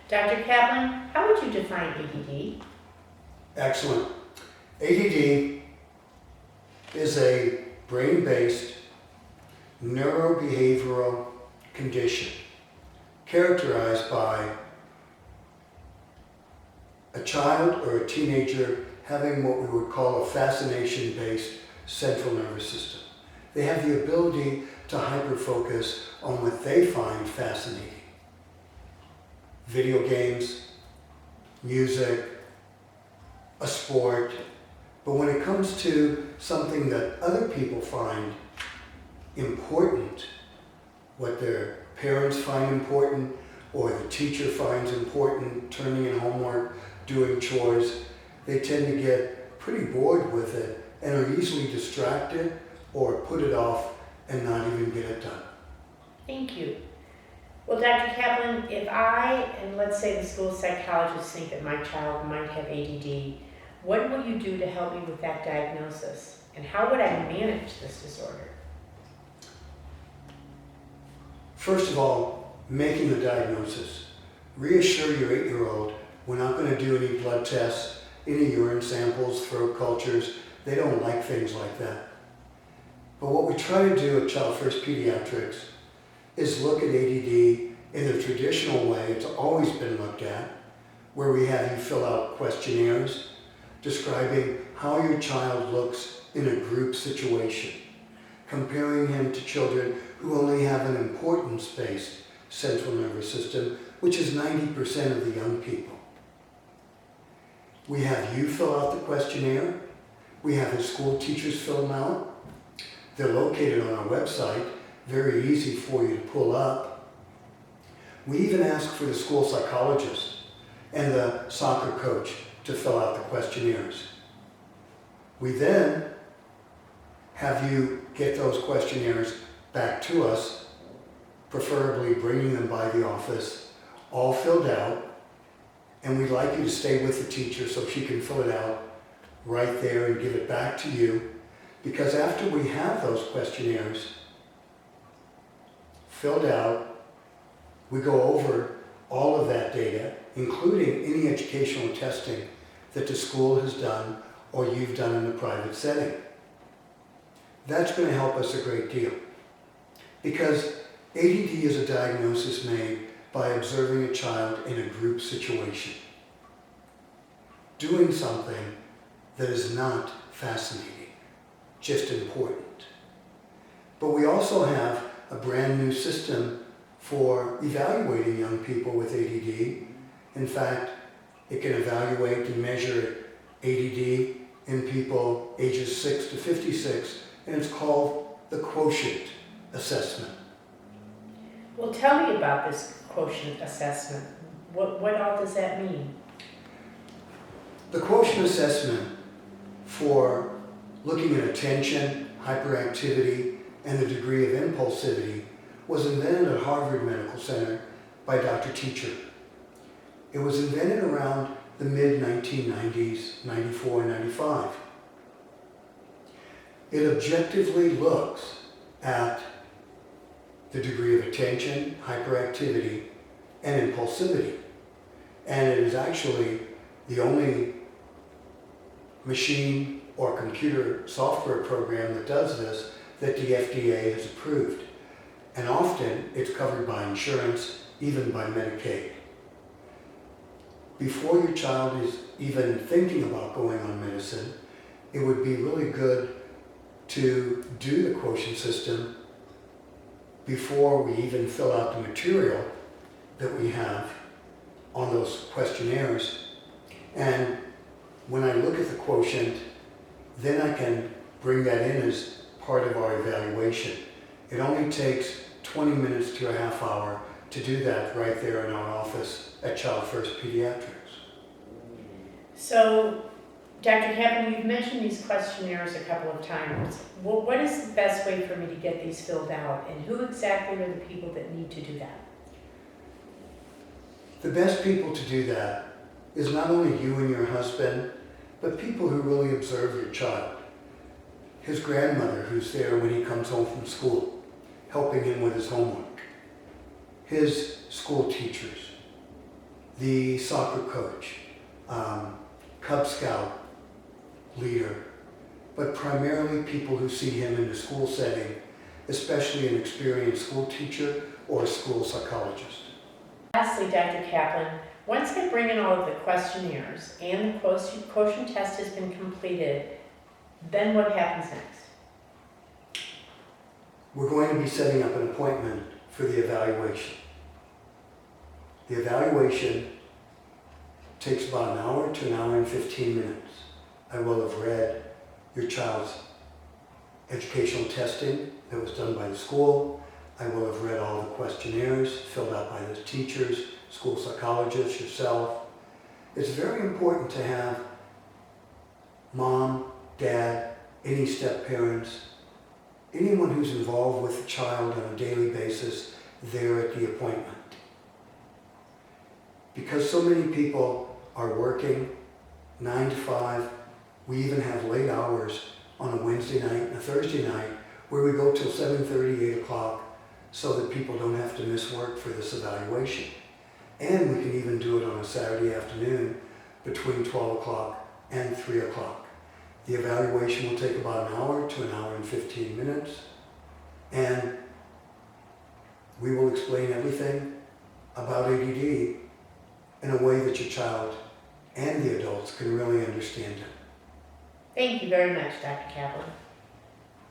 Dr. Caplan, how would you define ADD? Excellent. ADD is a brain-based neurobehavioral condition characterized by a child or a teenager having what we would call a fascination-based central nervous system. They have the ability to hyper-focus on what they find fascinating. Video games, music, a sport, but when it comes to something that other people find important, what their parents find important, or the teacher finds important, turning in homework, doing chores, they tend to get pretty bored with it and are easily distracted or put it off and not even get it done. Thank you. Well, Dr. Caplan, if I, and let's say the school psychologists think that my child might have ADD, what will you do to help me with that diagnosis? And how would I manage this disorder? First of all, making the diagnosis. Reassure your 8-year-old we're not going to do any blood tests, any urine samples, throat cultures. They don't like things like that. But what we try to do at Child First Pediatrics is look at ADD in the traditional way it's always been looked at, where we have you fill out questionnaires describing how your child looks in a group situation, comparing him to children who only have an importance-based central nervous system, which is 90% of the young people. We have you fill out the questionnaire. We have his school teachers fill them out. They're located on our website, very easy for you to pull up. We even ask for the school psychologist and the soccer coach to fill out the questionnaires. We then have you get those questionnaires back to us, preferably bringing them by the office, all filled out, and we'd like you to stay with the teacher so she can fill it out right there and give it back to you, because after we have those questionnaires filled out, we go over all of that data, including any educational testing that the school has done or you've done in a private setting. That's going to help us a great deal, because ADD is a diagnosis made by observing a child in a group situation, doing something that is not fascinating, just important. But we also have a brand new system for evaluating young people with ADD. In fact, it can evaluate and measure ADD in people ages 6 to 56, and it's called the quotient assessment. Well, tell me about this quotient assessment. What all does that mean? The quotient assessment for looking at attention, hyperactivity, and the degree of impulsivity was invented at Harvard Medical Center by Dr. Teacher. It was invented around the mid-1990s, 94, 95. It objectively looks at the degree of attention, hyperactivity, and impulsivity. And it is actually the only machine or computer software program that does this that the FDA has approved. And often it's covered by insurance, even by Medicaid. Before your child is even thinking about going on medicine, it would be really good to do the quotient system before we even fill out the material that we have on those questionnaires. And when I look at the quotient, then I can bring that in as part of our evaluation. It only takes 20 minutes to a half hour to do that right there in our office at Child First Pediatrics. So, Dr. Caplan, you've mentioned these questionnaires a couple of times. Well, what is the best way for me to get these filled out, and who exactly are the people that need to do that? The best people to do that is not only you and your husband, but people who really observe your child. His grandmother, who's there when he comes home from school, helping him with his homework. His school teachers. the soccer coach, Cub Scout leader, but primarily people who see him in the school setting, especially an experienced school teacher or a school psychologist. Lastly, Dr. Caplan, once I bring in all of the questionnaires and the quotient test has been completed, then what happens next? We're going to be setting up an appointment for the evaluation. The evaluation takes about an hour to an hour and 15 minutes. I will have read your child's educational testing that was done by the school. I will have read all the questionnaires filled out by the teachers, school psychologists, yourself. It's very important to have mom, dad, any step-parents, anyone who's involved with the child on a daily basis there at the appointment. Because so many people are working 9 to 5, we even have late hours on a Wednesday night and a Thursday night where we go till 7:30, 8 o'clock so that people don't have to miss work for this evaluation. And we can even do it on a Saturday afternoon between 12 o'clock and 3 o'clock. The evaluation will take about an hour to an hour and 15 minutes, and we will explain everything about ADD in a way that your child and the adults can really understand it. Thank you very much, Dr. Caplan.